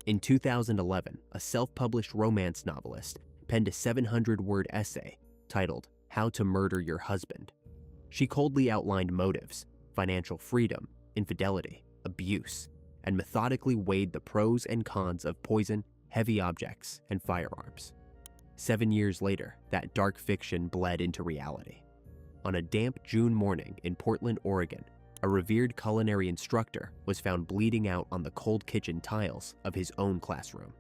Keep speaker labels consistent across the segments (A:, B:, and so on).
A: In 2011, a self-published romance novelist penned a 700-word essay titled How to Murder Your Husband. She coldly outlined motives, financial freedom, infidelity, abuse, and methodically weighed the pros and cons of poison, heavy objects, and firearms. 7 years later, that dark fiction bled into reality. On a damp June morning in Portland, Oregon, a revered culinary instructor was found bleeding out on the cold kitchen tiles of his own classroom.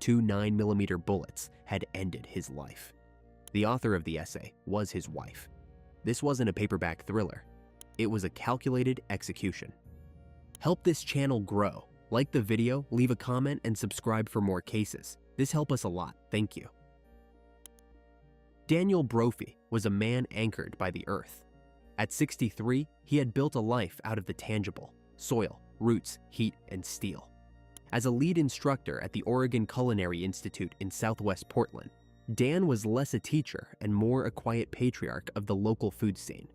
A: 2 9mm bullets had ended his life. The author of the essay was his wife. This wasn't a paperback thriller. It was a calculated execution. Help this channel grow. Like the video, leave a comment, and subscribe for more cases. This helps us a lot. Thank you. Daniel Brophy was a man anchored by the earth. At 63, he had built a life out of the tangible: soil, roots, heat, and steel. As a lead instructor at the Oregon Culinary Institute in Southwest Portland, Dan was less a teacher and more a quiet patriarch of the local food scene.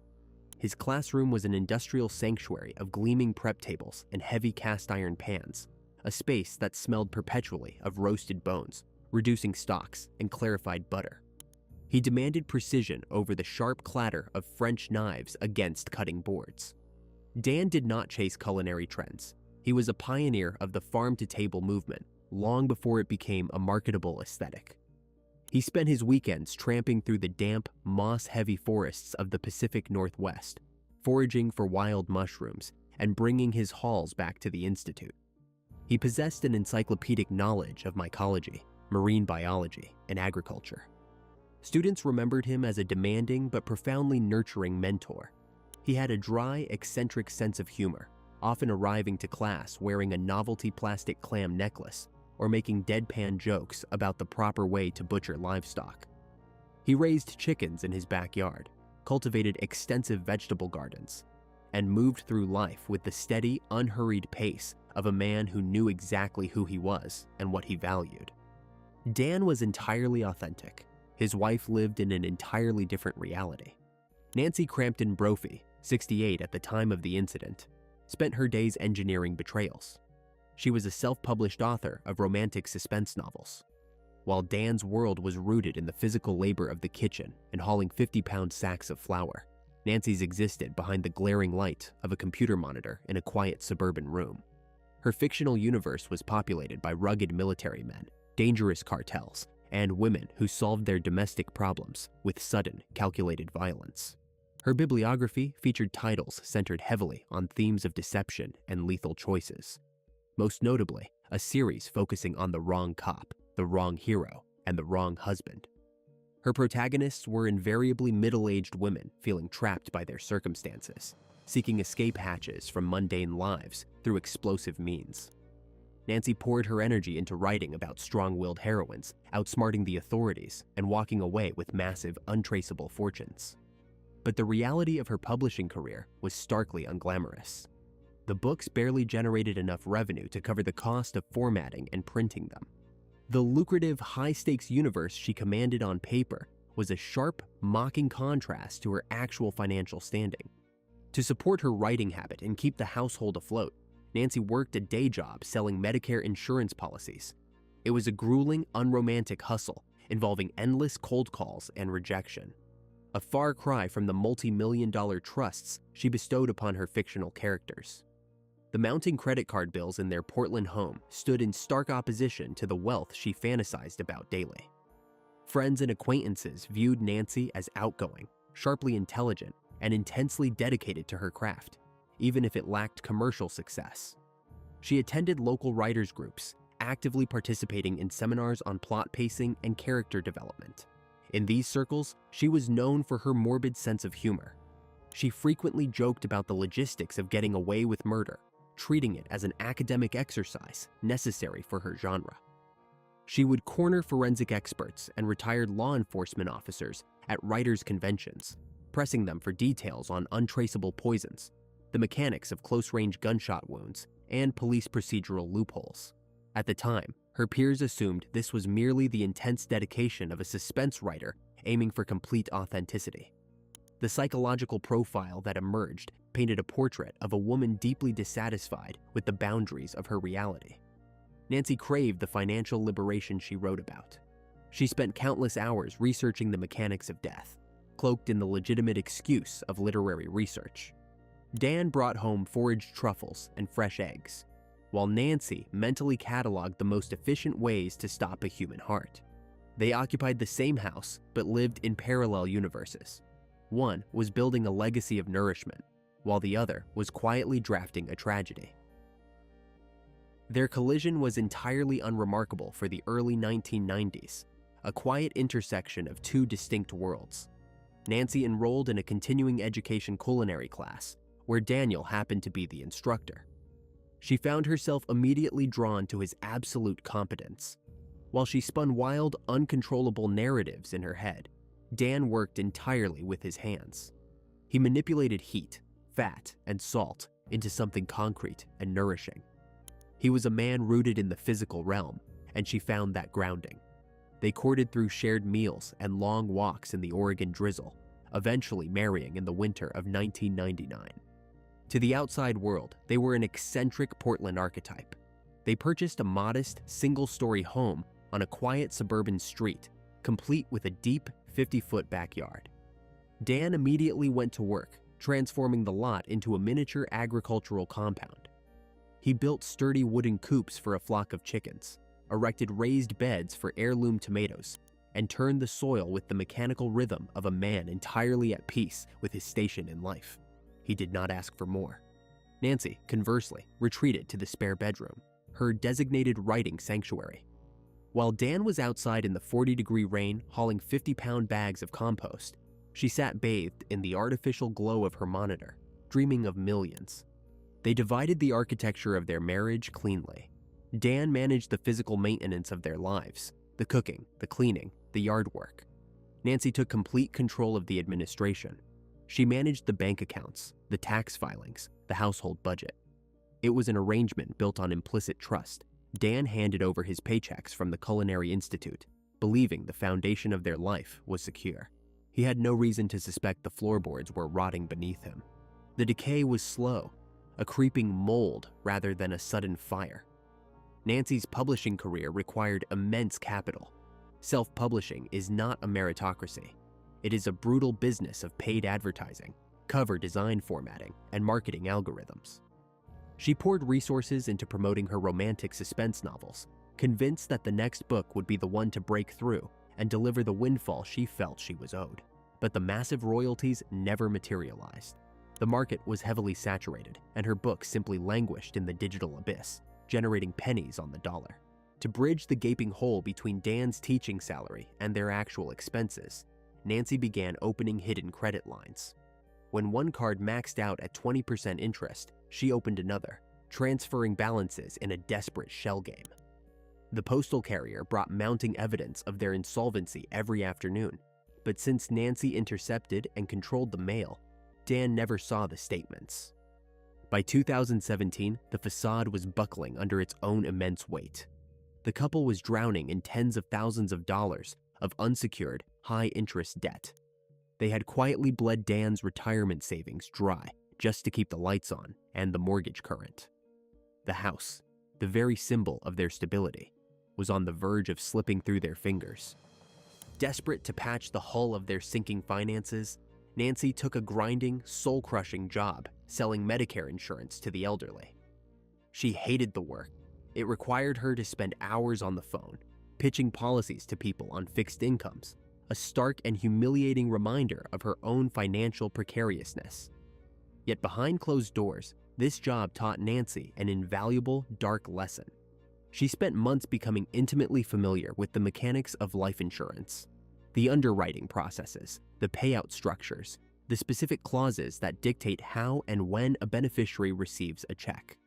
A: His classroom was an industrial sanctuary of gleaming prep tables and heavy cast iron pans, a space that smelled perpetually of roasted bones, reducing stocks, and clarified butter. He demanded precision over the sharp clatter of French knives against cutting boards. Dan did not chase culinary trends. He was a pioneer of the farm-to-table movement long before it became a marketable aesthetic. He spent his weekends tramping through the damp, moss-heavy forests of the Pacific Northwest, foraging for wild mushrooms and bringing his hauls back to the Institute. He possessed an encyclopedic knowledge of mycology, marine biology, and agriculture. Students remembered him as a demanding but profoundly nurturing mentor. He had a dry, eccentric sense of humor, often arriving to class wearing a novelty plastic clam necklace or making deadpan jokes about the proper way to butcher livestock. He raised chickens in his backyard, cultivated extensive vegetable gardens, and moved through life with the steady, unhurried pace of a man who knew exactly who he was and what he valued. Dan was entirely authentic. His wife lived in an entirely different reality. Nancy Crampton Brophy, 68 at the time of the incident, spent her days engineering betrayals. She was a self-published author of romantic suspense novels. While Dan's world was rooted in the physical labor of the kitchen and hauling 50-pound sacks of flour, Nancy's existed behind the glaring light of a computer monitor in a quiet suburban room. Her fictional universe was populated by rugged military men, dangerous cartels, and women who solved their domestic problems with sudden, calculated violence. Her bibliography featured titles centered heavily on themes of deception and lethal choices. Most notably, a series focusing on the wrong cop, the wrong hero, and the wrong husband. Her protagonists were invariably middle-aged women feeling trapped by their circumstances, seeking escape hatches from mundane lives through explosive means. Nancy poured her energy into writing about strong-willed heroines, outsmarting the authorities, and walking away with massive, untraceable fortunes. But the reality of her publishing career was starkly unglamorous. The books barely generated enough revenue to cover the cost of formatting and printing them. The lucrative, high-stakes universe she commanded on paper was a sharp, mocking contrast to her actual financial standing. To support her writing habit and keep the household afloat, Nancy worked a day job selling Medicare insurance policies. It was a grueling, unromantic hustle involving endless cold calls and rejection. A far cry from the multi-million-dollar trusts she bestowed upon her fictional characters. The mounting credit card bills in their Portland home stood in stark opposition to the wealth she fantasized about daily. Friends and acquaintances viewed Nancy as outgoing, sharply intelligent, and intensely dedicated to her craft, even if it lacked commercial success. She attended local writers' groups, actively participating in seminars on plot pacing and character development. In these circles, she was known for her morbid sense of humor. She frequently joked about the logistics of getting away with murder, treating it as an academic exercise necessary for her genre. She would corner forensic experts and retired law enforcement officers at writers' conventions, pressing them for details on untraceable poisons, the mechanics of close-range gunshot wounds, and police procedural loopholes. At the time, her peers assumed this was merely the intense dedication of a suspense writer aiming for complete authenticity. The psychological profile that emerged painted a portrait of a woman deeply dissatisfied with the boundaries of her reality. Nancy craved the financial liberation she wrote about. She spent countless hours researching the mechanics of death, cloaked in the legitimate excuse of literary research. Dan brought home foraged truffles and fresh eggs, while Nancy mentally cataloged the most efficient ways to stop a human heart. They occupied the same house, but lived in parallel universes. One was building a legacy of nourishment, while the other was quietly drafting a tragedy. Their collision was entirely unremarkable for the early 1990s, a quiet intersection of two distinct worlds. Nancy enrolled in a continuing education culinary class, where Daniel happened to be the instructor. She found herself immediately drawn to his absolute competence. While she spun wild, uncontrollable narratives in her head, Dan worked entirely with his hands. He manipulated heat, fat, and salt into something concrete and nourishing. He was a man rooted in the physical realm, and she found that grounding. They courted through shared meals and long walks in the Oregon drizzle, eventually marrying in the winter of 1999. To the outside world, they were an eccentric Portland archetype. They purchased a modest, single-story home on a quiet suburban street, complete with a deep 50-foot backyard. Dan immediately went to work, transforming the lot into a miniature agricultural compound. He built sturdy wooden coops for a flock of chickens, erected raised beds for heirloom tomatoes, and turned the soil with the mechanical rhythm of a man entirely at peace with his station in life. He did not ask for more. Nancy, conversely, retreated to the spare bedroom, her designated writing sanctuary. While Dan was outside in the 40-degree rain hauling 50-pound bags of compost, she sat bathed in the artificial glow of her monitor, dreaming of millions. They divided the architecture of their marriage cleanly. Dan managed the physical maintenance of their lives, the cooking, the cleaning, the yard work. Nancy took complete control of the administration. She managed the bank accounts, the tax filings, the household budget. It was an arrangement built on implicit trust. Dan handed over his paychecks from the Culinary Institute, believing the foundation of their life was secure. He had no reason to suspect the floorboards were rotting beneath him. The decay was slow, a creeping mold rather than a sudden fire. Nancy's publishing career required immense capital. Self-publishing is not a meritocracy. It is a brutal business of paid advertising, cover design formatting, and marketing algorithms. She poured resources into promoting her romantic suspense novels, convinced that the next book would be the one to break through and deliver the windfall she felt she was owed. But the massive royalties never materialized. The market was heavily saturated, and her book simply languished in the digital abyss, generating pennies on the dollar. To bridge the gaping hole between Dan's teaching salary and their actual expenses, Nancy began opening hidden credit lines. When one card maxed out at 20% interest, she opened another, transferring balances in a desperate shell game. The postal carrier brought mounting evidence of their insolvency every afternoon, but since Nancy intercepted and controlled the mail, Dan never saw the statements. By 2017, the facade was buckling under its own immense weight. The couple was drowning in tens of thousands of dollars of unsecured, high-interest debt. They had quietly bled Dan's retirement savings dry just to keep the lights on and the mortgage current. The house, the very symbol of their stability, was on the verge of slipping through their fingers. Desperate to patch the hull of their sinking finances, Nancy took a grinding, soul-crushing job selling Medicare insurance to the elderly. She hated the work. It required her to spend hours on the phone, pitching policies to people on fixed incomes, a stark and humiliating reminder of her own financial precariousness. Yet behind closed doors, this job taught Nancy an invaluable, dark lesson. She spent months becoming intimately familiar with the mechanics of life insurance, the underwriting processes, the payout structures, the specific clauses that dictate how and when a beneficiary receives a check.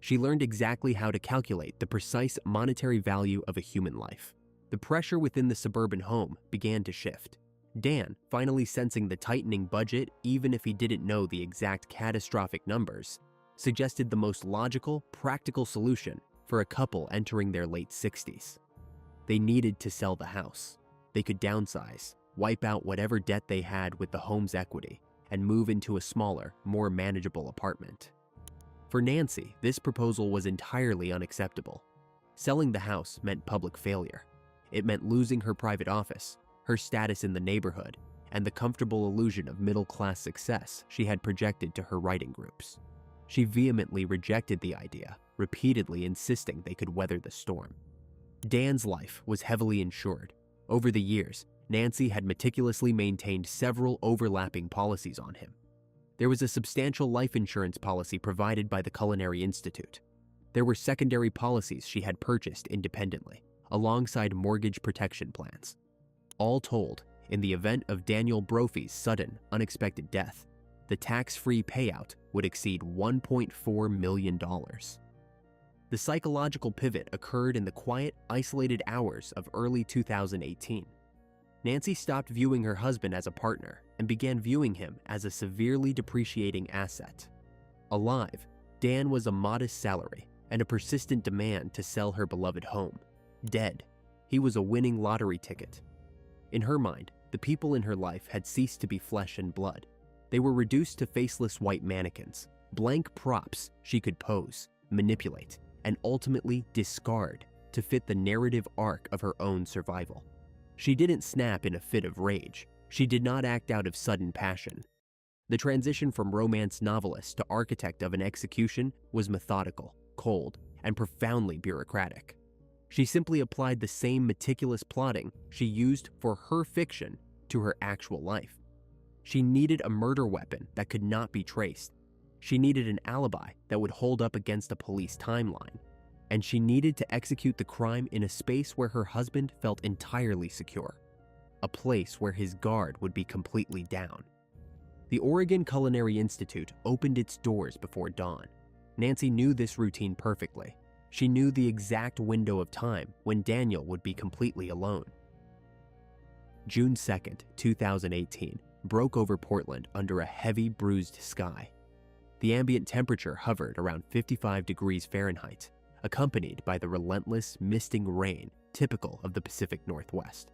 A: She learned exactly how to calculate the precise monetary value of a human life. The pressure within the suburban home began to shift. Dan, finally sensing the tightening budget even if he didn't know the exact catastrophic numbers, suggested the most logical, practical solution for a couple entering their late 60s. They needed to sell the house. They could downsize, wipe out whatever debt they had with the home's equity, and move into a smaller, more manageable apartment. For Nancy, this proposal was entirely unacceptable. Selling the house meant public failure. It meant losing her private office, her status in the neighborhood, and the comfortable illusion of middle-class success she had projected to her writing groups. She vehemently rejected the idea, repeatedly insisting they could weather the storm. Dan's life was heavily insured. Over the years, Nancy had meticulously maintained several overlapping policies on him. There was a substantial life insurance policy provided by the Culinary Institute. There were secondary policies she had purchased independently, alongside mortgage protection plans. All told, in the event of Daniel Brophy's sudden, unexpected death, the tax-free payout would exceed $1.4 million. The psychological pivot occurred in the quiet, isolated hours of early 2018. Nancy stopped viewing her husband as a partner and began viewing him as a severely depreciating asset. Alive, Dan was a modest salary and a persistent demand to sell her beloved home. Dead, he was a winning lottery ticket. In her mind, the people in her life had ceased to be flesh and blood. They were reduced to faceless white mannequins, blank props she could pose, manipulate, and ultimately discard to fit the narrative arc of her own survival. She didn't snap in a fit of rage. She did not act out of sudden passion. The transition from romance novelist to architect of an execution was methodical, cold, and profoundly bureaucratic. She simply applied the same meticulous plotting she used for her fiction to her actual life. She needed a murder weapon that could not be traced. She needed an alibi that would hold up against a police timeline. And she needed to execute the crime in a space where her husband felt entirely secure, a place where his guard would be completely down. The Oregon Culinary Institute opened its doors before dawn. Nancy knew this routine perfectly. She knew the exact window of time when Daniel would be completely alone. June 2nd, 2018, broke over Portland under a heavy, bruised sky. The ambient temperature hovered around 55 degrees Fahrenheit, accompanied by the relentless, misting rain typical of the Pacific Northwest.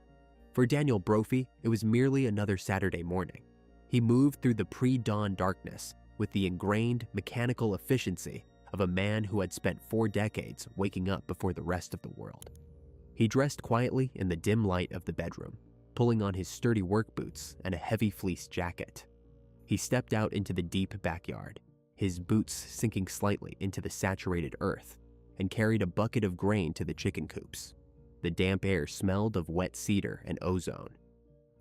A: For Daniel Brophy, it was merely another Saturday morning. He moved through the pre-dawn darkness with the ingrained mechanical efficiency of a man who had spent 4 decades waking up before the rest of the world. He dressed quietly in the dim light of the bedroom, pulling on his sturdy work boots and a heavy fleece jacket. He stepped out into the deep backyard, his boots sinking slightly into the saturated earth, and carried a bucket of grain to the chicken coops. The damp air smelled of wet cedar and ozone.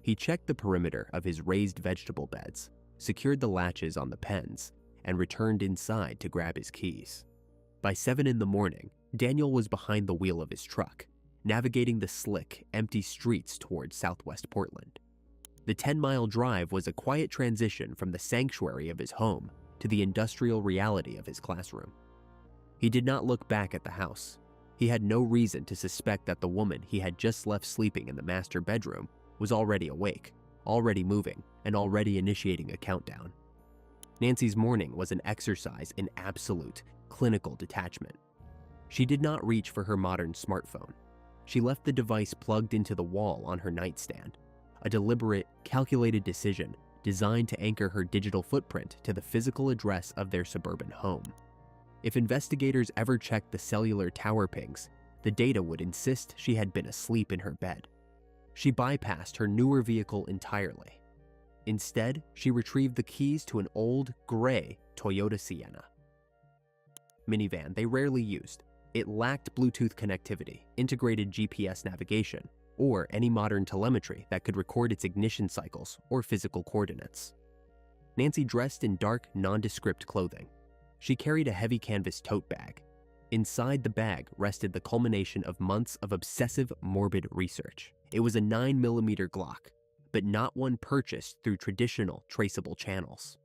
A: He checked the perimeter of his raised vegetable beds, secured the latches on the pens, and returned inside to grab his keys. By 7 in the morning, Daniel was behind the wheel of his truck, navigating the slick, empty streets towards southwest Portland. The 10-mile drive was a quiet transition from the sanctuary of his home to the industrial reality of his classroom. He did not look back at the house. He had no reason to suspect that the woman he had just left sleeping in the master bedroom was already awake, already moving, and already initiating a countdown. Nancy's morning was an exercise in absolute, clinical detachment. She did not reach for her modern smartphone. She left the device plugged into the wall on her nightstand, a deliberate, calculated decision designed to anchor her digital footprint to the physical address of their suburban home. If investigators ever checked the cellular tower pings, the data would insist she had been asleep in her bed. She bypassed her newer vehicle entirely. Instead, she retrieved the keys to an old, gray Toyota Sienna minivan they rarely used. It lacked Bluetooth connectivity, integrated GPS navigation, or any modern telemetry that could record its ignition cycles or physical coordinates. Nancy dressed in dark, nondescript clothing. She carried a heavy canvas tote bag. Inside the bag rested the culmination of months of obsessive, morbid research. It was a 9mm Glock, but not one purchased through traditional, traceable channels.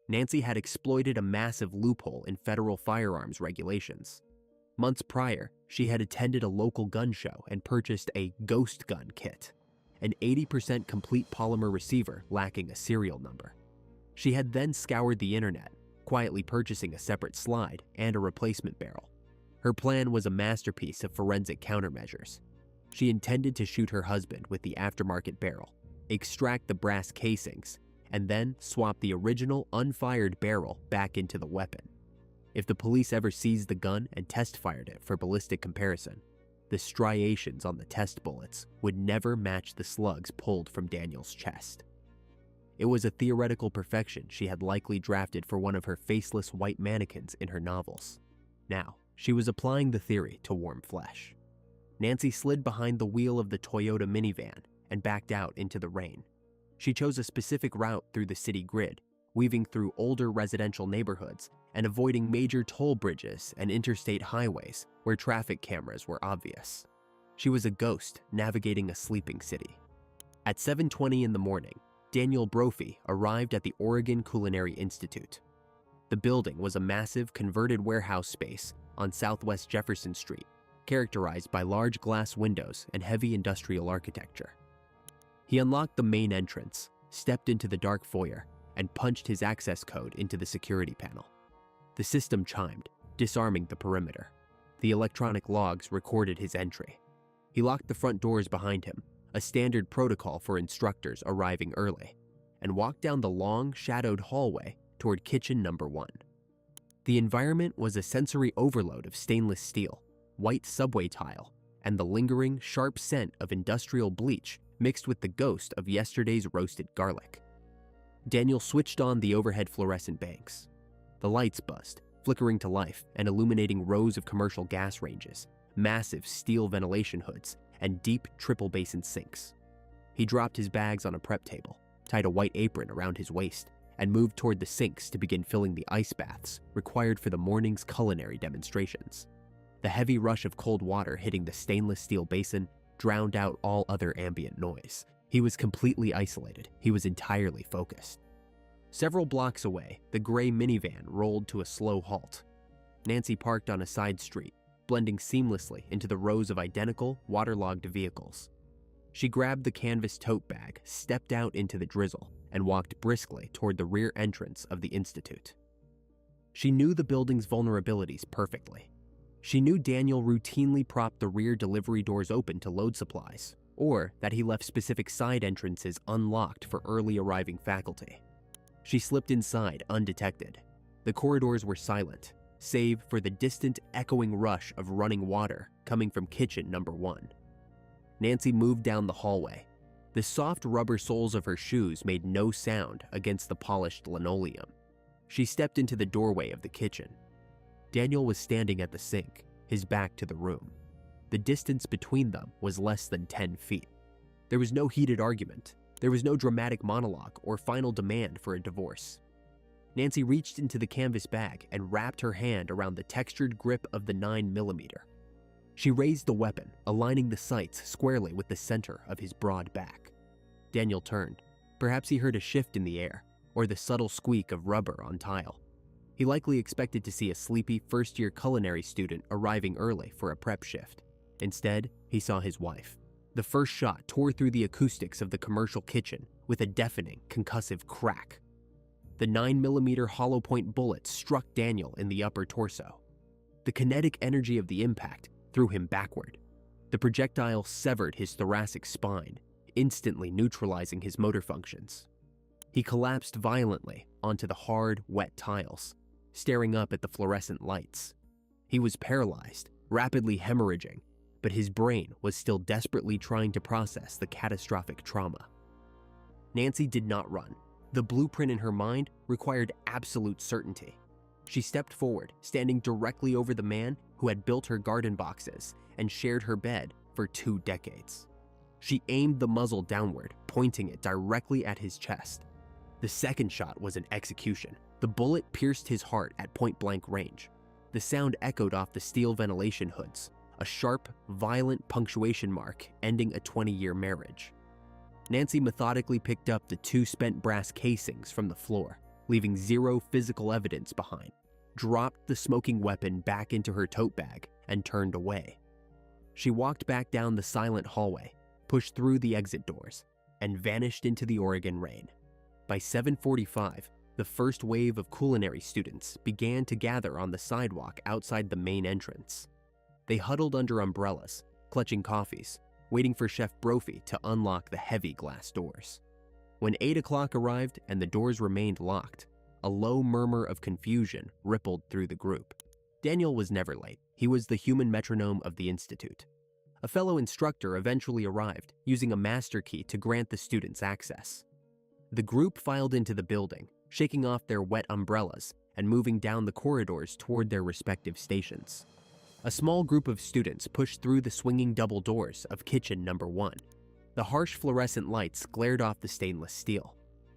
A: Nancy had exploited a massive loophole in federal firearms regulations. Months prior, she had attended a local gun show and purchased a ghost gun kit, an 80% complete polymer receiver lacking a serial number. She had then scoured the internet, quietly purchasing a separate slide and a replacement barrel. Her plan was a masterpiece of forensic countermeasures. She intended to shoot her husband with the aftermarket barrel, extract the brass casings, and then swap the original unfired barrel back into the weapon. If the police ever seized the gun and test-fired it for ballistic comparison, the striations on the test bullets would never match the slugs pulled from Daniel's chest. It was a theoretical perfection she had likely drafted for one of her faceless white mannequins in her novels. Now, she was applying the theory to warm flesh. Nancy slid behind the wheel of the Toyota minivan and backed out into the rain. She chose a specific route through the city grid, weaving through older residential neighborhoods and avoiding major toll bridges and interstate highways where traffic cameras were obvious. She was a ghost navigating a sleeping city. At 7:20 in the morning, Daniel Brophy arrived at the Oregon Culinary Institute. The building was a massive converted warehouse space on Southwest Jefferson Street, characterized by large glass windows and heavy industrial architecture. He unlocked the main entrance, stepped into the dark foyer, and punched his access code into the security panel. The system chimed, disarming the perimeter. The electronic logs recorded his entry. He locked the front doors behind him, a standard protocol for instructors arriving early, and walked down the long, shadowed hallway toward kitchen number 1. The environment was a sensory overload of stainless steel, white subway tile, and the lingering, sharp scent of industrial bleach mixed with the ghost of yesterday's roasted garlic. Daniel switched on the overhead fluorescent banks. The lights buzzed, flickering to life and illuminating rows of commercial gas ranges, massive steel ventilation hoods, and deep triple basin sinks. He dropped his bags on a prep table, tied a white apron around his waist, and moved toward the sinks to begin filling the ice baths required for the morning's culinary demonstrations. The heavy rush of cold water hitting the stainless steel basin drowned out all other ambient noise. He was completely isolated. He was entirely focused. Several blocks away, the gray minivan rolled to a slow halt. Nancy parked on a side street, blending seamlessly into the rows of identical, waterlogged vehicles. She grabbed the canvas tote bag, stepped out into the drizzle, and walked briskly toward the rear entrance of the institute. She knew the building's vulnerabilities perfectly. She knew Daniel routinely propped the rear delivery doors open to load supplies, or that he left specific side entrances unlocked for early arriving faculty. She slipped inside undetected. The corridors were silent, save for the distant, echoing rush of running water coming from kitchen number 1. Nancy moved down the hallway. The soft rubber soles of her shoes made no sound against the polished linoleum. She stepped into the doorway of the kitchen. Daniel was standing at the sink, his back to the room. The distance between them was less than 10 feet. There was no heated argument. There was no dramatic monologue or final demand for a divorce. Nancy reached into the canvas bag and wrapped her hand around the textured grip of the 9mm. She raised the weapon, aligning the sights squarely with the center of his broad back. Daniel turned. Perhaps he heard a shift in the air, or the subtle squeak of rubber on tile. He likely expected to see a sleepy first-year culinary student arriving early for a prep shift. Instead, he saw his wife. The first shot tore through the acoustics of the commercial kitchen with a deafening, concussive crack. The 9mm hollow point bullet struck Daniel in the upper torso. The kinetic energy of the impact threw him backward. The projectile severed his thoracic spine, instantly neutralizing his motor functions. He collapsed violently onto the hard, wet tiles, staring up at the fluorescent lights. He was paralyzed, rapidly hemorrhaging, but his brain was still desperately trying to process the catastrophic trauma. Nancy did not run. The blueprint in her mind required absolute certainty. She stepped forward, standing directly over the man who had built her garden boxes and shared her bed for 2 decades. She aimed the muzzle downward, pointing it directly at his chest. The second shot was an execution. The bullet pierced his heart at point-blank range. The sound echoed off the steel ventilation hoods, a sharp, violent punctuation mark ending a 20-year marriage. Nancy methodically picked up the 2 spent brass casings from the floor, leaving 0 physical evidence behind, dropped the smoking weapon back into her tote bag, and turned away. She walked back down the silent hallway, pushed through the exit doors, and vanished into the Oregon rain. By 7:45, the first wave of culinary students began to gather on the sidewalk outside the main entrance. They huddled under umbrellas, clutching coffees, waiting for Chef Brophy to unlock the heavy glass doors. When 8 o'clock arrived and the doors remained locked, A low murmur of confusion rippled through the group. Daniel was never late. He was the human metronome of the institute. A fellow instructor eventually arrived, using a master key to grant the students access. The group filed into the building, shaking off their wet umbrellas and moving down the corridors toward their respective stations. A small group of students pushed through the swinging double doors of kitchen number 1. The harsh fluorescent lights glared off the stainless steel.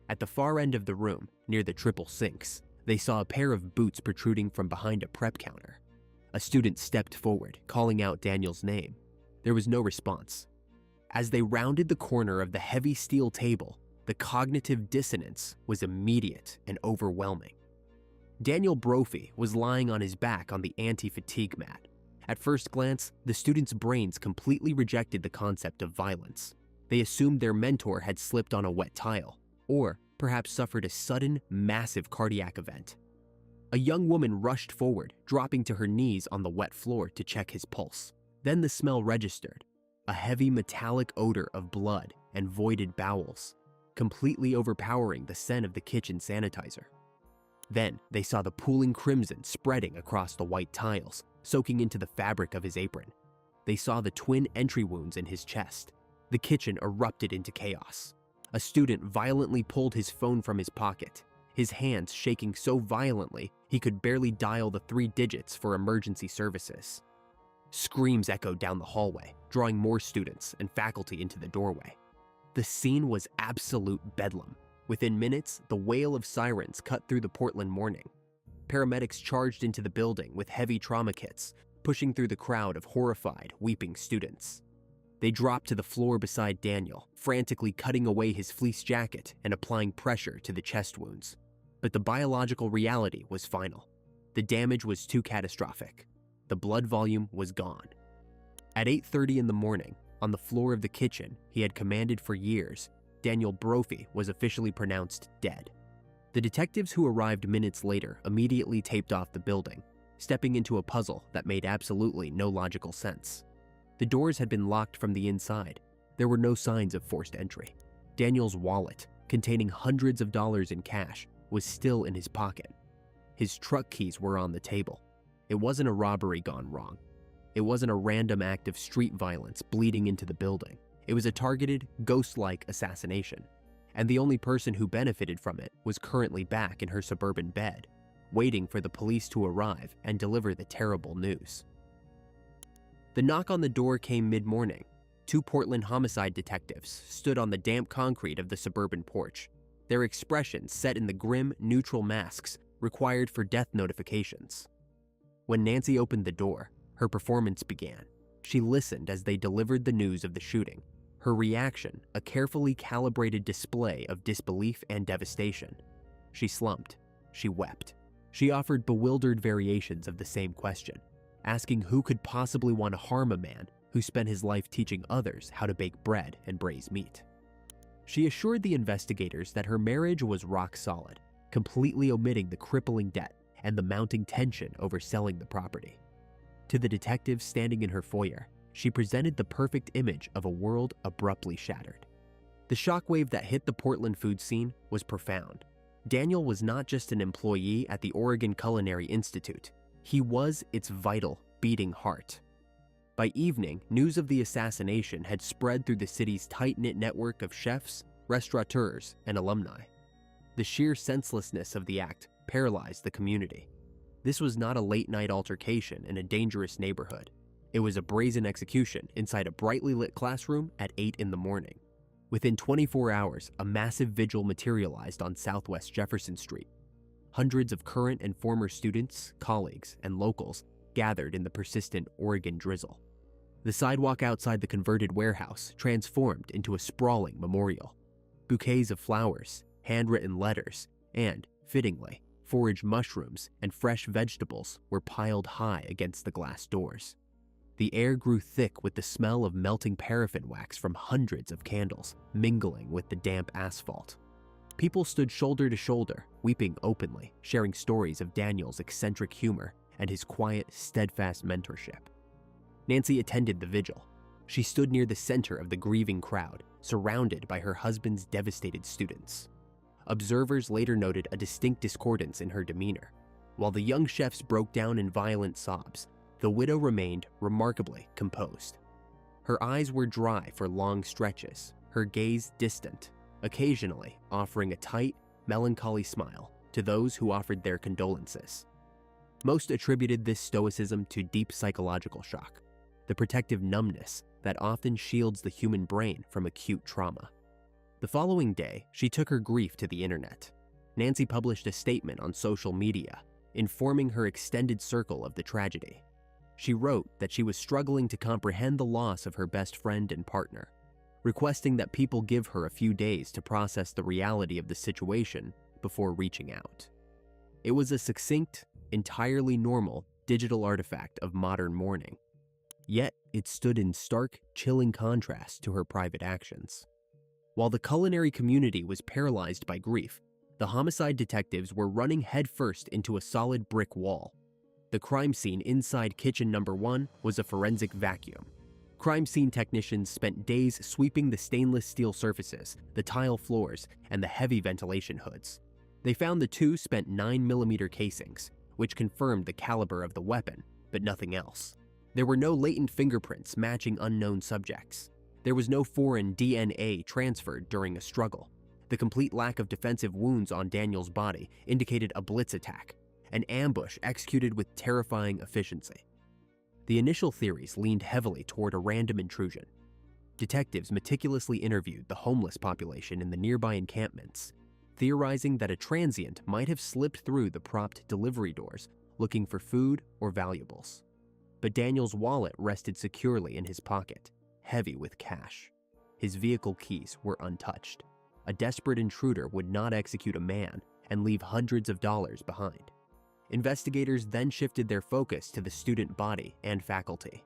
A: At the far end of the room, near the triple sinks, they saw a pair of boots protruding from behind a prep counter. A student stepped forward, calling out Daniel's name. There was no response. As they rounded the corner of the heavy steel table, the cognitive dissonance was immediate and overwhelming. Daniel Brophy was lying on his back on the anti-fatigue mat. At first glance, the students' brains completely rejected the concept of violence. They assumed their mentor had slipped on a wet tile, or perhaps suffered a sudden, massive cardiac event. A young woman rushed forward, dropping to her knees on the wet floor to check his pulse. Then the smell registered, a heavy metallic odor of blood and voided bowels, completely overpowering the scent of the kitchen sanitizer. Then they saw the pooling crimson spreading across the white tiles, soaking into the fabric of his apron. They saw the twin entry wounds in his chest. The kitchen erupted into chaos. A student violently pulled his phone from his pocket, his hands shaking so violently he could barely dial the 3 digits for emergency services. Screams echoed down the hallway, drawing more students and faculty into the doorway. The scene was absolute bedlam. Within minutes, the wail of sirens cut through the Portland morning. Paramedics charged into the building with heavy trauma kits, pushing through the crowd of horrified, weeping students. They dropped to the floor beside Daniel, frantically cutting away his fleece jacket and applying pressure to the chest wounds. But the biological reality was final. The damage was too catastrophic. The blood volume was gone. At 8:30 in the morning, on the floor of the kitchen he had commanded for years, Daniel Brophy was officially pronounced dead. The detectives who arrived minutes later immediately taped off the building, stepping into a puzzle that made absolutely no logical sense. The doors had been locked from the inside. There were no signs of forced entry. Daniel's wallet, containing hundreds of dollars in cash, was still in his pocket. His truck keys were on the table. It wasn't a robbery gone wrong. It wasn't a random act of street violence bleeding into the building. It was a targeted, ghost-like assassination. And the only person who benefited from it was currently back in her suburban bed, waiting for the police to arrive and deliver the terrible news. The knock on the door came mid-morning. 2 Portland homicide detectives stood on the damp concrete of the suburban porch, their expressions set in the grim, neutral masks required for death notifications. When Nancy opened the door, her performance began. She listened as they delivered the news of the shooting. Her reaction, a carefully calibrated display of disbelief and devastation. She slumped. She wept. She offered bewildered variations of the same question, asking who could possibly want to harm a man who spent his life teaching others how to bake bread and braise meat. She assured the investigators that her marriage was rock solid, completely omitting the crippling debt and the mounting tension over selling the property. To the detectives standing in her foyer, she presented the perfect image of a world abruptly shattered. The shockwave that hit the Portland food scene was profound. Daniel was not just an employee at the Oregon Culinary Institute. He was its vital, beating heart. By evening, news of the assassination had spread through the city's tight-knit network of chefs, restaurateurs, and alumni. The sheer senselessness of the act paralyzed the community. This was not a late-night altercation in a dangerous neighborhood. It was a brazen execution inside a brightly lit classroom at 8 in the morning. Within 24 hours, a massive vigil materialized on Southwest Jefferson Street. Hundreds of current and former students, colleagues, and locals gathered in the persistent Oregon drizzle. The sidewalk outside the converted warehouse transformed into a sprawling memorial. Bouquets of flowers, handwritten letters, and, fittingly, foraged mushrooms and fresh vegetables were piled high against the glass doors. The air grew thick with the smell of melting paraffin wax from hundreds of candles, mingling with the damp asphalt. People stood shoulder to shoulder, weeping openly, sharing stories of Daniel's eccentric humor and his quiet, steadfast mentorship. Nancy attended the vigil. She stood near the center of the grieving crowd, surrounded by her husband's devastated students. Observers later noted a distinct discordance in her demeanor. While the young chefs broke down in violent sobs, the widow remained remarkably composed. Her eyes were dry for long stretches, her gaze distant, occasionally offering a tight, melancholy smile to those who offered their condolences. Most attributed this stoicism to deep psychological shock, the protective numbness that often shields the human brain from acute trauma. The following day, she took her grief to the internet. Nancy published a statement on social media, informing her extended circle of the tragedy. She wrote that she was struggling to comprehend the loss of her best friend and partner, requesting that people give her a few days to process the reality of the situation before reaching out. It was a succinct, entirely normal digital artifact of modern mourning, yet it stood in stark, chilling contrast to her private actions. While the culinary community was paralyzed by grief, the homicide detectives were running headfirst into a solid brick wall. The crime scene inside kitchen number 1 was a forensic vacuum. Crime scene technicians spent days sweeping the stainless steel surfaces, the tile floors, and the heavy ventilation hoods. They found the 2 spent 9mm casings, which confirmed the caliber of the weapon, but nothing else. There were no latent fingerprints matching unknown subjects. There was no foreign DNA transferred during a struggle. The complete lack of defensive wounds on Daniel's body indicated a blitz attack, an ambush executed with terrifying efficiency. The initial theories leaned heavily toward a random intrusion. Detectives meticulously interviewed the homeless population in the nearby encampments, theorizing that a transient might have slipped through the propped delivery doors looking for food or valuables. But Daniel's wallet rested securely in his pocket, heavy with cash. His vehicle keys were untouched. A desperate intruder would not execute a man and leave hundreds of dollars behind. Investigators then shifted their focus to the student body and faculty.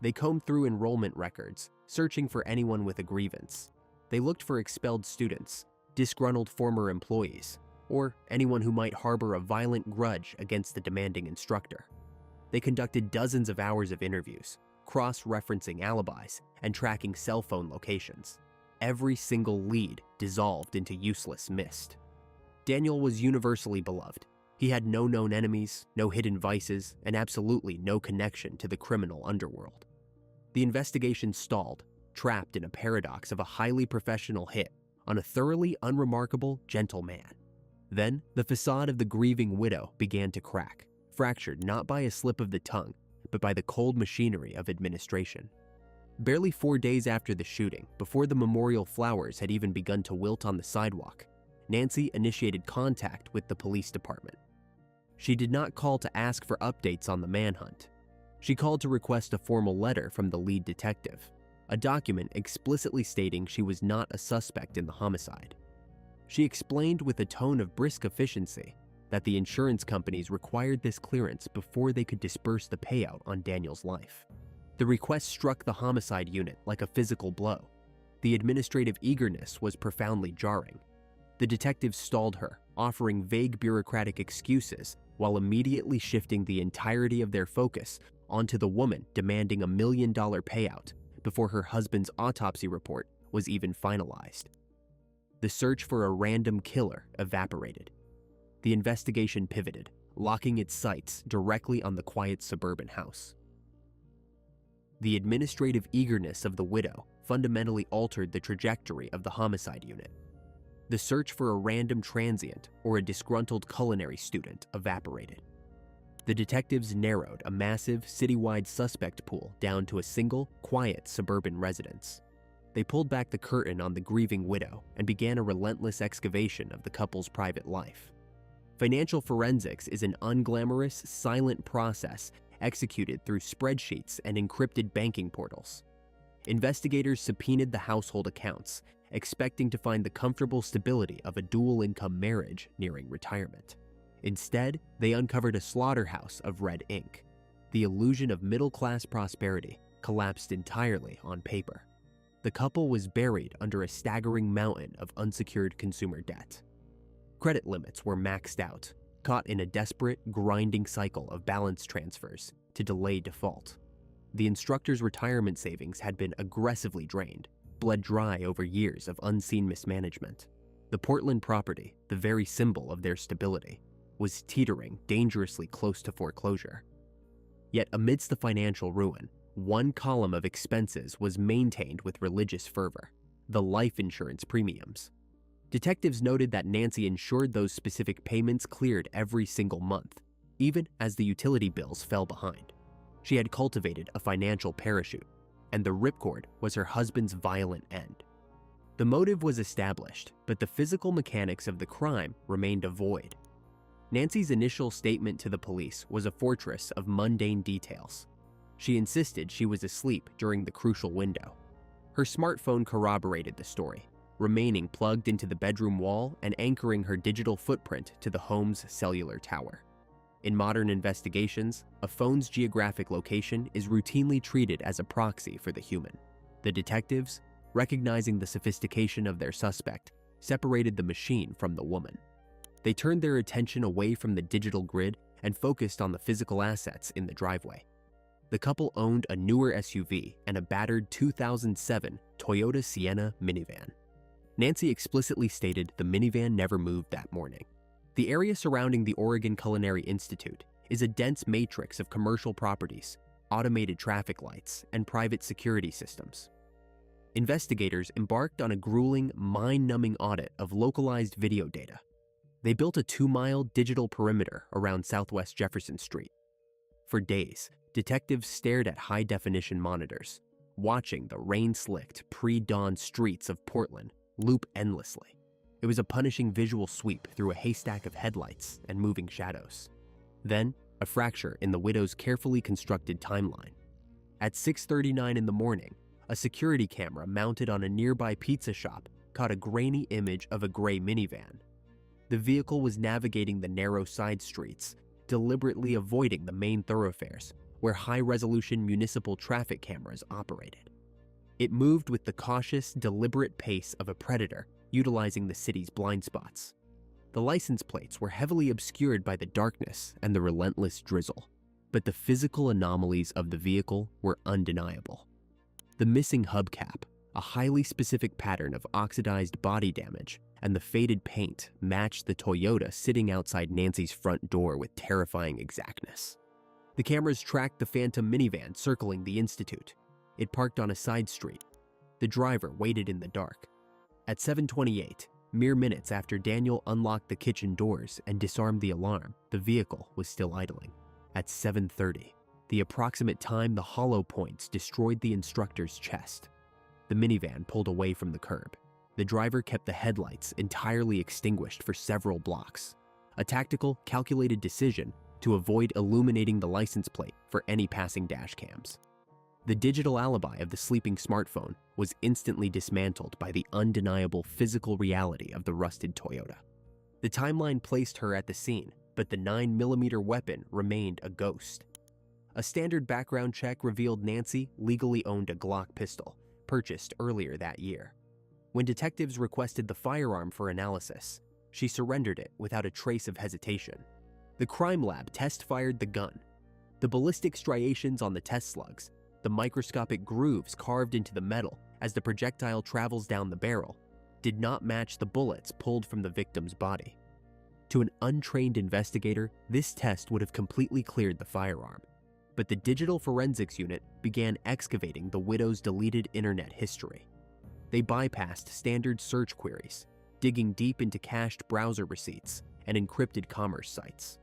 A: They combed through enrollment records, searching for anyone with a grievance. They looked for expelled students, disgruntled former employees, or anyone who might harbor a violent grudge against the demanding instructor. They conducted dozens of hours of interviews, cross-referencing alibis and tracking cell phone locations. Every single lead dissolved into useless mist. Daniel was universally beloved. He had no known enemies, no hidden vices, and absolutely no connection to the criminal underworld. The investigation stalled, trapped in a paradox of a highly professional hit on a thoroughly unremarkable gentleman. Then, the facade of the grieving widow began to crack, fractured not by a slip of the tongue, but by the cold machinery of administration. Barely 4 days after the shooting, before the memorial flowers had even begun to wilt on the sidewalk, Nancy initiated contact with the police department. She did not call to ask for updates on the manhunt. She called to request a formal letter from the lead detective, a document explicitly stating she was not a suspect in the homicide. She explained with a tone of brisk efficiency that the insurance companies required this clearance before they could disperse the payout on Daniel's life. The request struck the homicide unit like a physical blow. The administrative eagerness was profoundly jarring. The detectives stalled her, offering vague bureaucratic excuses while immediately shifting the entirety of their focus onto the woman demanding $1 million payout before her husband's autopsy report was even finalized. The search for a random killer evaporated. The investigation pivoted, locking its sights directly on the quiet suburban house. The administrative eagerness of the widow fundamentally altered the trajectory of the homicide unit. The search for a random transient or a disgruntled culinary student evaporated. The detectives narrowed a massive citywide suspect pool down to a single, quiet suburban residence. They pulled back the curtain on the grieving widow and began a relentless excavation of the couple's private life. Financial forensics is an unglamorous, silent process executed through spreadsheets and encrypted banking portals. Investigators subpoenaed the household accounts, expecting to find the comfortable stability of a dual-income marriage nearing retirement. Instead, they uncovered a slaughterhouse of red ink. The illusion of middle-class prosperity collapsed entirely on paper. The couple was buried under a staggering mountain of unsecured consumer debt. Credit limits were maxed out, caught in a desperate, grinding cycle of balance transfers to delay default. The instructor's retirement savings had been aggressively drained, bled dry over years of unseen mismanagement. The Portland property, the very symbol of their stability, was teetering dangerously close to foreclosure. Yet amidst the financial ruin, one column of expenses was maintained with religious fervor: the life insurance premiums. Detectives noted that Nancy ensured those specific payments cleared every single month, even as the utility bills fell behind. She had cultivated a financial parachute, and the ripcord was her husband's violent end. The motive was established, but the physical mechanics of the crime remained a void. Nancy's initial statement to the police was a fortress of mundane details. She insisted she was asleep during the crucial window. Her smartphone corroborated the story, remaining plugged into the bedroom wall and anchoring her digital footprint to the home's cellular tower. In modern investigations, a phone's geographic location is routinely treated as a proxy for the human. The detectives, recognizing the sophistication of their suspect, separated the machine from the woman. They turned their attention away from the digital grid and focused on the physical assets in the driveway. The couple owned a newer SUV and a battered 2007 Toyota Sienna minivan. Nancy explicitly stated the minivan never moved that morning. The area surrounding the Oregon Culinary Institute is a dense matrix of commercial properties, automated traffic lights, and private security systems. Investigators embarked on a grueling, mind-numbing audit of localized video data. They built a 2-mile digital perimeter around Southwest Jefferson Street. For days, detectives stared at high-definition monitors, watching the rain-slicked, pre-dawn streets of Portland loop endlessly. It was a punishing visual sweep through a haystack of headlights and moving shadows. Then, a fracture in the widow's carefully constructed timeline. At 6:39 in the morning, a security camera mounted on a nearby pizza shop caught a grainy image of a gray minivan. The vehicle was navigating the narrow side streets, deliberately avoiding the main thoroughfares where high-resolution municipal traffic cameras operated. It moved with the cautious, deliberate pace of a predator utilizing the city's blind spots. The license plates were heavily obscured by the darkness and the relentless drizzle, but the physical anomalies of the vehicle were undeniable. The missing hubcap, a highly specific pattern of oxidized body damage, and the faded paint matched the Toyota sitting outside Nancy's front door with terrifying exactness. The cameras tracked the phantom minivan circling the institute. It parked on a side street. The driver waited in the dark. At 7:28, mere minutes after Daniel unlocked the kitchen doors and disarmed the alarm, the vehicle was still idling. At 7:30, the approximate time the hollow points destroyed the instructor's chest, the minivan pulled away from the curb. The driver kept the headlights entirely extinguished for several blocks, a tactical, calculated decision to avoid illuminating the license plate for any passing dash cams. The digital alibi of the sleeping smartphone was instantly dismantled by the undeniable physical reality of the rusted Toyota. The timeline placed her at the scene, but the 9mm weapon remained a ghost. A standard background check revealed Nancy legally owned a Glock pistol, purchased earlier that year. When detectives requested the firearm for analysis, she surrendered it without a trace of hesitation. The crime lab test-fired the gun. The ballistic striations on the test slugs, the microscopic grooves carved into the metal as the projectile travels down the barrel, did not match the bullets pulled from the victim's body. To an untrained investigator, this test would have completely cleared the firearm. But the digital forensics unit began excavating the widow's deleted internet history. They bypassed standard search queries, digging deep into cached browser receipts and encrypted commerce sites.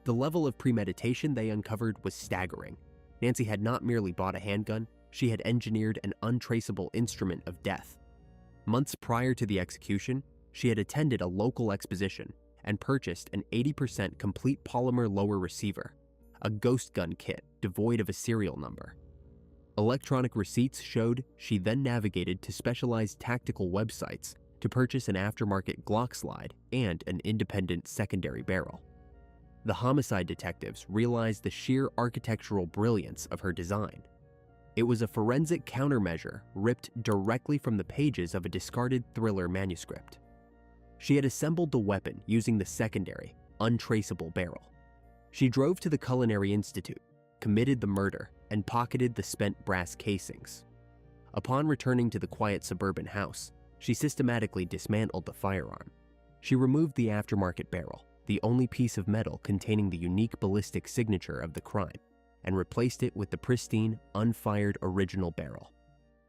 A: The level of premeditation they uncovered was staggering. Nancy had not merely bought a handgun, she had engineered an untraceable instrument of death. Months prior to the execution, she had attended a local exposition and purchased an 80% complete polymer lower receiver, a ghost gun kit devoid of a serial number. Electronic receipts showed she then navigated to specialized tactical websites to purchase an aftermarket Glock slide and an independent secondary barrel. The homicide detectives realized the sheer architectural brilliance of her design. It was a forensic countermeasure ripped directly from the pages of a discarded thriller manuscript. She had assembled the weapon using the secondary, untraceable barrel. She drove to the Culinary Institute, committed the murder, and pocketed the spent brass casings. Upon returning to the quiet suburban house, She systematically dismantled the firearm. She removed the aftermarket barrel, the only piece of metal containing the unique ballistic signature of the crime, and replaced it with the pristine, unfired original barrel.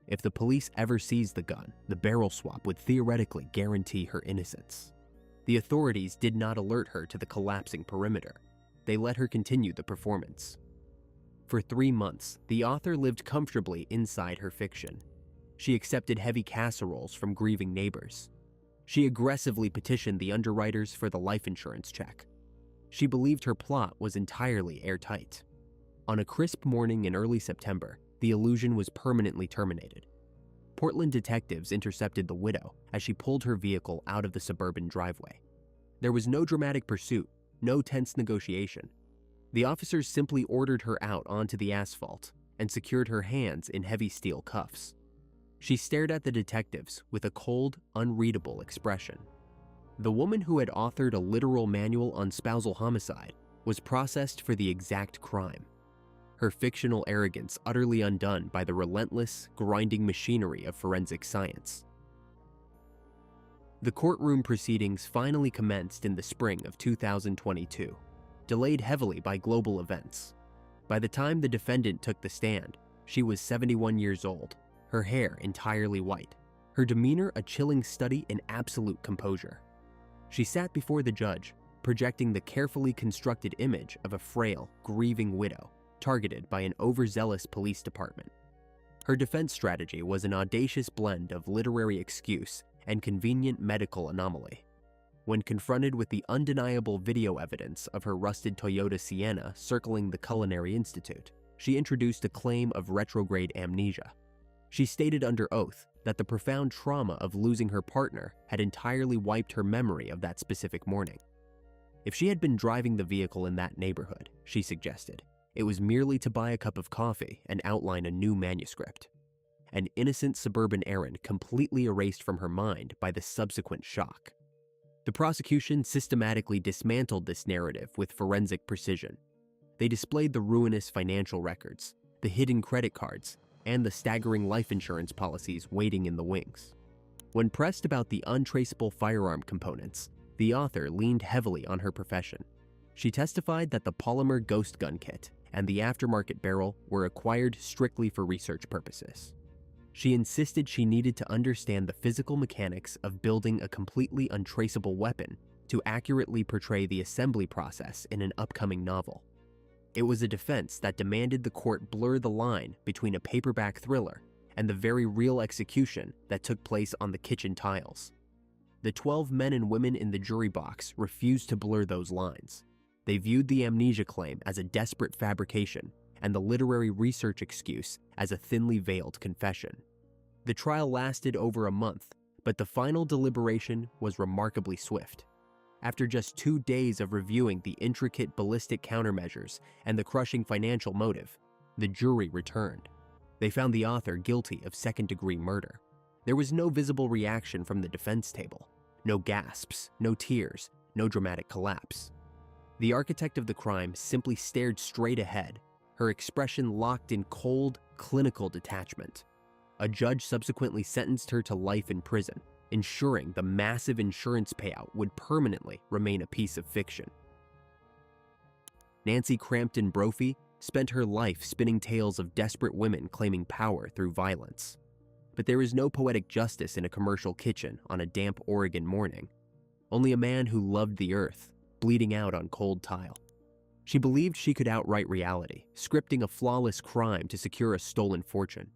A: If the police ever seized the gun, the barrel swap would theoretically guarantee her innocence. The authorities did not alert her to the collapsing perimeter. They let her continue the performance. For 3 months, the author lived comfortably inside her fiction. She accepted heavy casseroles from grieving neighbors. She aggressively petitioned the underwriters for the life insurance check. She believed her plot was entirely airtight. On a crisp morning in early September, the illusion was permanently terminated. Portland detectives intercepted the widow as she pulled her vehicle out of the suburban driveway. There was no dramatic pursuit, no tense negotiation. The officers simply ordered her out onto the asphalt and secured her hands in heavy steel cuffs. She stared at the detectives with a cold, unreadable expression. The woman who had authored a literal manual on spousal homicide was processed for the exact crime. Her fictional arrogance utterly undone by the relentless, grinding machinery of forensic science. The courtroom proceedings finally commenced in the spring of 2022, delayed heavily by global events. By the time the defendant took the stand, she was 71 years old, her hair entirely white, her demeanor a chilling study in absolute composure. She sat before the judge, projecting the carefully constructed image of a frail, grieving widow targeted by an overzealous police department. Her defense strategy was an audacious blend of literary excuse and convenient medical anomaly. When confronted with the undeniable video evidence of her rusted Toyota Sienna circling the Culinary Institute, she introduced a claim of retrograde amnesia. She stated under oath that the profound trauma of losing her partner had entirely wiped her memory of that specific morning. If she had been driving the vehicle in that neighborhood, she suggested, it was merely to buy a cup of coffee and outline a new manuscript. An innocent suburban errand completely erased from her mind by the subsequent shock. The prosecution systematically dismantled this narrative with forensic precision. They displayed the ruinous financial records, the hidden credit cards, and the staggering life insurance policies waiting in the wings. When pressed about the untraceable firearm components, the author leaned heavily on her profession. She testified that the polymer ghost gun kit and the aftermarket barrel were acquired strictly for research purposes. She insisted she needed to understand the physical mechanics of building a completely untraceable weapon to accurately portray the assembly process in an upcoming novel. It was a defense that demanded the court blur the line between a paperback thriller and the very real execution that took place on the kitchen tiles. The 12 men and women in the jury box refused to blur those lines. They viewed the amnesia claim as a desperate fabrication and the literary research excuse as a thinly veiled confession. The trial lasted over a month, but the final deliberation was remarkably swift. After just 2 days of reviewing the intricate ballistic countermeasures and the crushing financial motive, the jury returned. They found the author guilty of second-degree murder. There was no visible reaction from the defense table, no gasps, no tears, no dramatic collapse. The architect of the crime simply stared straight ahead, her expression locked in cold, clinical detachment. A judge subsequently sentenced her to life in prison, ensuring the massive insurance payout would permanently remain a piece of fiction. Nancy Crampton Brophy spent her life spinning tales of desperate women claiming power through violence. But there is no poetic justice in a commercial kitchen on a damp Oregon morning. Only a man who loved the earth, bleeding out on cold tile. She believed she could outright reality, scripting a flawless crime to secure a stolen fortune.